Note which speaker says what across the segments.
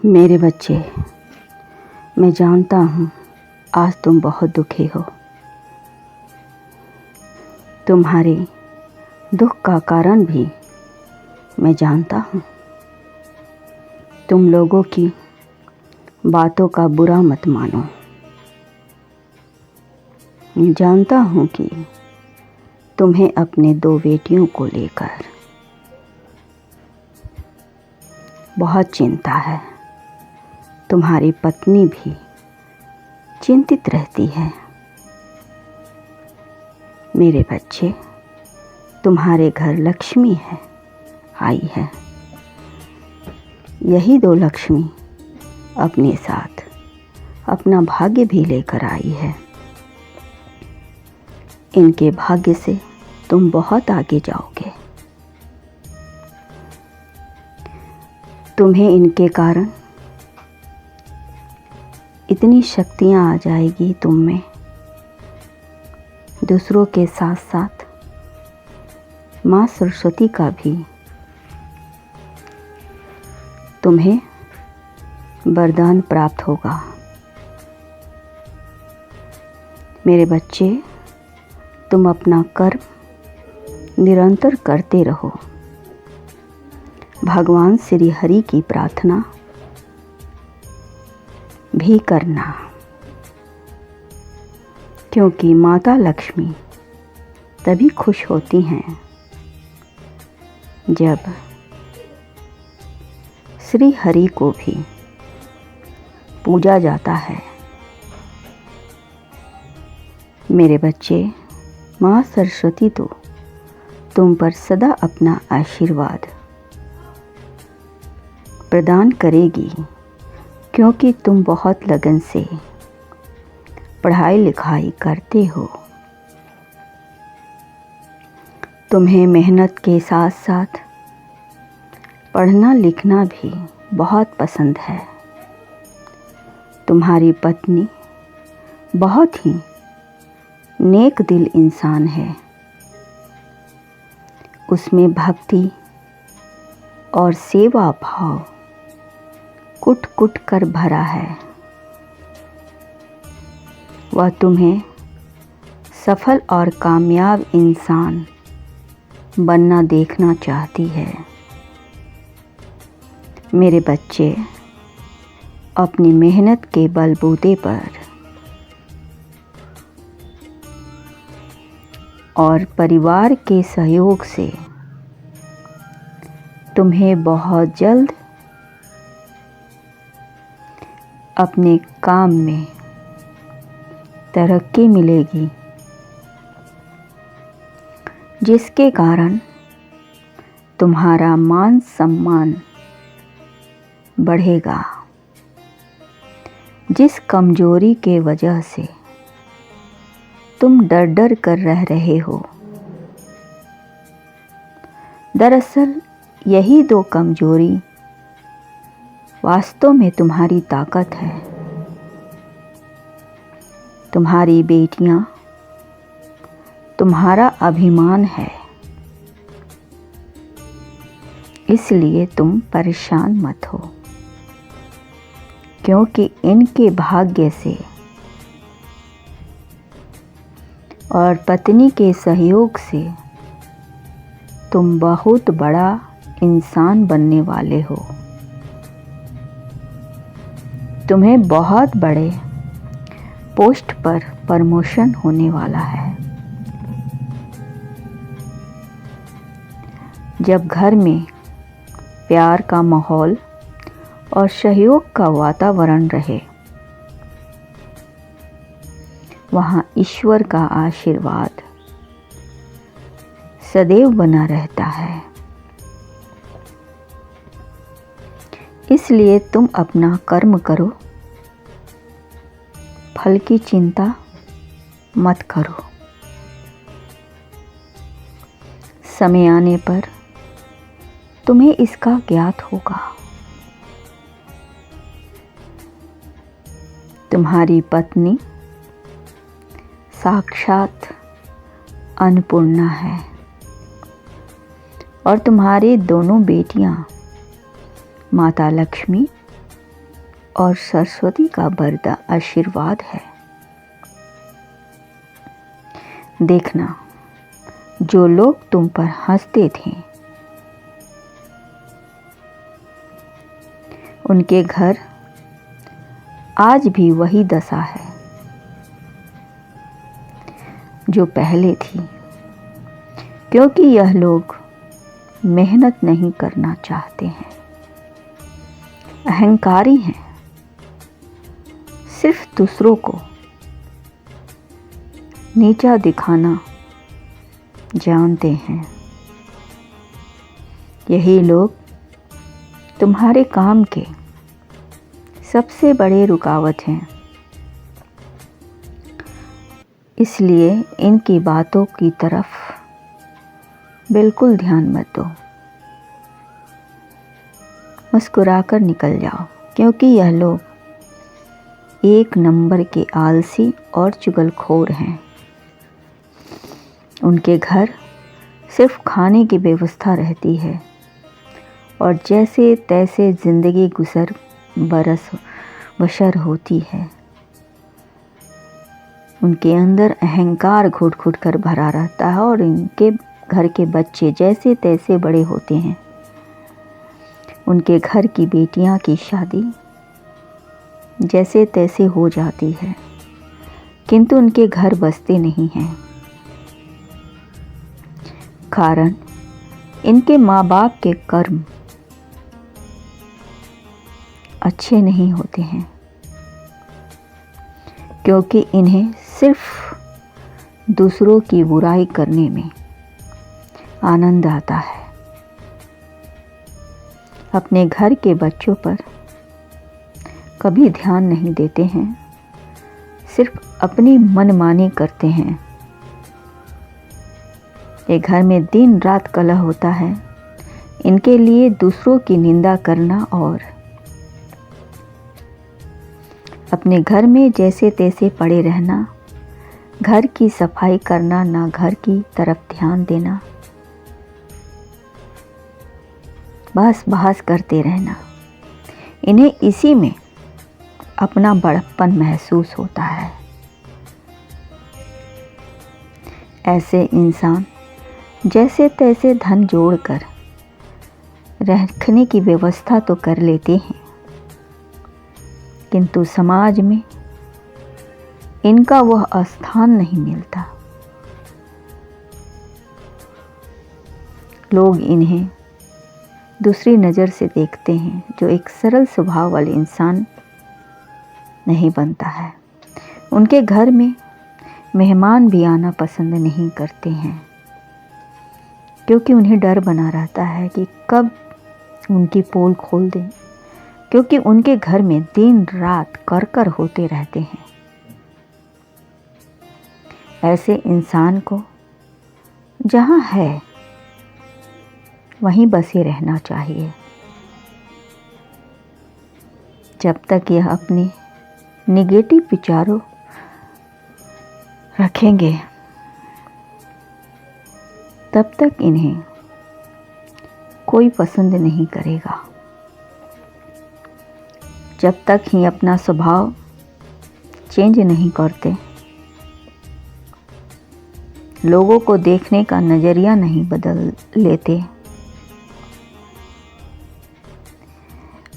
Speaker 1: मेरे बच्चे, मैं जानता हूँ आज तुम बहुत दुखी हो। तुम्हारे दुख का कारण भी मैं जानता हूँ। तुम लोगों की बातों का बुरा मत मानो। मैं जानता हूँ कि तुम्हें अपने 2 बेटियों को लेकर बहुत चिंता है। तुम्हारी पत्नी भी चिंतित रहती है। मेरे बच्चे, तुम्हारे घर लक्ष्मी है, आई है। यही 2 लक्ष्मी अपने साथ अपना भाग्य भी लेकर आई है। इनके भाग्य से तुम बहुत आगे जाओगे। तुम्हें इनके कारण इतनी शक्तियाँ आ जाएगी तुम में, दूसरों के साथ साथ माँ सरस्वती का भी तुम्हें वरदान प्राप्त होगा। मेरे बच्चे, तुम अपना कर्म निरंतर करते रहो। भगवान श्री हरि की प्रार्थना भी करना, क्योंकि माता लक्ष्मी तभी खुश होती हैं जब श्री हरि को भी पूजा जाता है। मेरे बच्चे, माँ सरस्वती तो तुम पर सदा अपना आशीर्वाद प्रदान करेगी, क्योंकि तुम बहुत लगन से पढ़ाई लिखाई करते हो। तुम्हें मेहनत के साथ साथ पढ़ना लिखना भी बहुत पसंद है। तुम्हारी पत्नी बहुत ही नेक दिल इंसान है। उसमें भक्ति और सेवा भाव कुट कुट कर भरा है। वह तुम्हें सफल और कामयाब इंसान बनना देखना चाहती है। मेरे बच्चे, अपनी मेहनत के बलबूते पर और परिवार के सहयोग से तुम्हें बहुत जल्द अपने काम में तरक्की मिलेगी, जिसके कारण तुम्हारा मान सम्मान बढ़ेगा। जिस कमजोरी के वजह से तुम डर डर कर रह रहे हो, दरअसल यही 2 कमजोरी वास्तव में तुम्हारी ताकत है। तुम्हारी बेटियां तुम्हारा अभिमान है, इसलिए तुम परेशान मत हो, क्योंकि इनके भाग्य से और पत्नी के सहयोग से तुम बहुत बड़ा इंसान बनने वाले हो। तुम्हें बहुत बड़े पोस्ट पर प्रमोशन होने वाला है। जब घर में प्यार का माहौल और सहयोग का वातावरण रहे, वहाँ ईश्वर का आशीर्वाद सदैव बना रहता है। इसलिए तुम अपना कर्म करो, फल की चिंता मत करो। समय आने पर तुम्हें इसका ज्ञात होगा। तुम्हारी पत्नी साक्षात अन्नपूर्णा है और तुम्हारी दोनों बेटियां माता लक्ष्मी और सरस्वती का वरदा आशीर्वाद है। देखना, जो लोग तुम पर हंसते थे उनके घर आज भी वही दशा है जो पहले थी, क्योंकि यह लोग मेहनत नहीं करना चाहते हैं, अहंकारी हैं, सिर्फ दूसरों को नीचा दिखाना जानते हैं। यही लोग तुम्हारे काम के सबसे बड़े रुकावट हैं। इसलिए इनकी बातों की तरफ बिल्कुल ध्यान मत दो, मुस्कुराकर निकल जाओ, क्योंकि यह लोग एक नंबर के आलसी और चुगलखोर हैं। उनके घर सिर्फ खाने की व्यवस्था रहती है और जैसे तैसे जिंदगी बसर होती है। उनके अंदर अहंकार घुट घुट कर भरा रहता है और इनके घर के बच्चे जैसे तैसे बड़े होते हैं। उनके घर की बेटियां की शादी जैसे तैसे हो जाती है, किंतु उनके घर बसते नहीं हैं। कारण इनके माँ बाप के कर्म अच्छे नहीं होते हैं, क्योंकि इन्हें सिर्फ दूसरों की बुराई करने में आनंद आता है। अपने घर के बच्चों पर कभी ध्यान नहीं देते हैं, सिर्फ अपनी मनमानी करते हैं। ये घर में दिन रात कलह होता है। इनके लिए दूसरों की निंदा करना और अपने घर में जैसे तैसे पड़े रहना, घर की सफाई करना, ना घर की तरफ ध्यान देना, बस बहस करते रहना, इन्हें इसी में अपना बड़प्पन महसूस होता है। ऐसे इंसान जैसे तैसे धन जोड़कर रखने की व्यवस्था तो कर लेते हैं, किंतु समाज में इनका वह स्थान नहीं मिलता। लोग इन्हें दूसरी नज़र से देखते हैं, जो एक सरल स्वभाव वाले इंसान नहीं बनता है। उनके घर में मेहमान भी आना पसंद नहीं करते हैं, क्योंकि उन्हें डर बना रहता है कि कब उनकी पोल खोल दें, क्योंकि उनके घर में दिन रात कर होते रहते हैं। ऐसे इंसान को जहाँ है वहीं बसे रहना चाहिए। जब तक यह अपने नेगेटिव विचारों रखेंगे, तब तक इन्हें कोई पसंद नहीं करेगा। जब तक ही अपना स्वभाव चेंज नहीं करते, लोगों को देखने का नज़रिया नहीं बदल लेते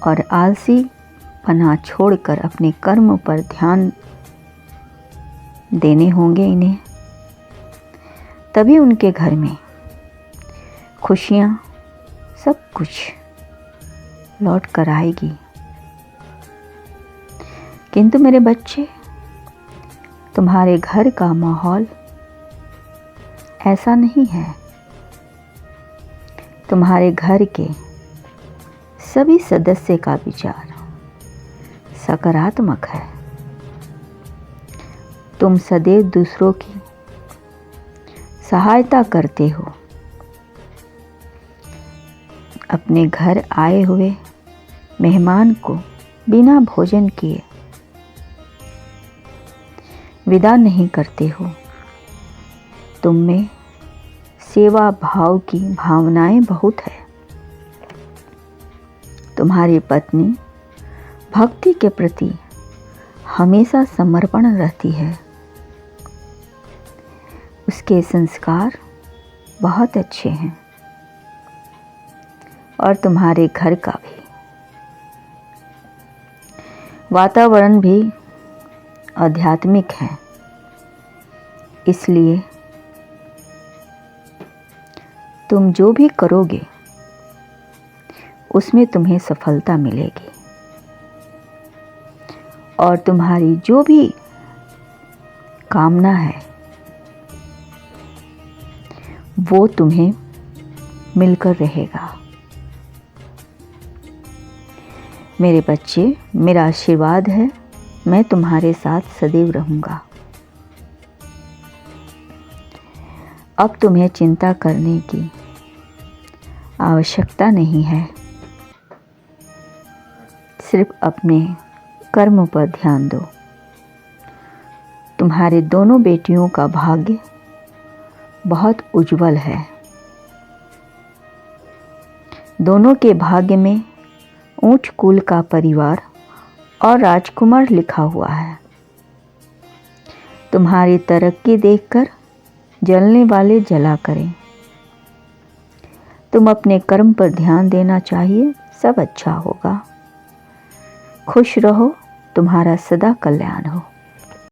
Speaker 1: और आलसी पना छोड़कर अपने कर्म पर ध्यान देने होंगे इन्हें, तभी उनके घर में खुशियाँ सब कुछ लौट कर आएगी। किंतु मेरे बच्चे, तुम्हारे घर का माहौल ऐसा नहीं है। तुम्हारे घर के सभी सदस्य का विचार सकारात्मक है। तुम सदैव दूसरों की सहायता करते हो। अपने घर आए हुए मेहमान को बिना भोजन किए विदा नहीं करते हो। तुम में सेवा भाव की भावनाएं बहुत है। तुम्हारी पत्नी भक्ति के प्रति हमेशा समर्पण रहती है। उसके संस्कार बहुत अच्छे हैं और तुम्हारे घर का भी वातावरण भी आध्यात्मिक है। इसलिए तुम जो भी करोगे उसमें तुम्हें सफलता मिलेगी और तुम्हारी जो भी कामना है वो तुम्हें मिलकर रहेगा। मेरे बच्चे, मेरा आशीर्वाद है, मैं तुम्हारे साथ सदैव रहूँगा। अब तुम्हें चिंता करने की आवश्यकता नहीं है। सिर्फ अपने कर्म पर ध्यान दो। तुम्हारे दोनों बेटियों का भाग्य बहुत उज्जवल है। दोनों के भाग्य में ऊंच कुल का परिवार और राजकुमार लिखा हुआ है। तुम्हारी तरक्की देखकर जलने वाले जला करें। तुम अपने कर्म पर ध्यान देना चाहिए, सब अच्छा होगा। खुश रहो, तुम्हारा सदा कल्याण हो।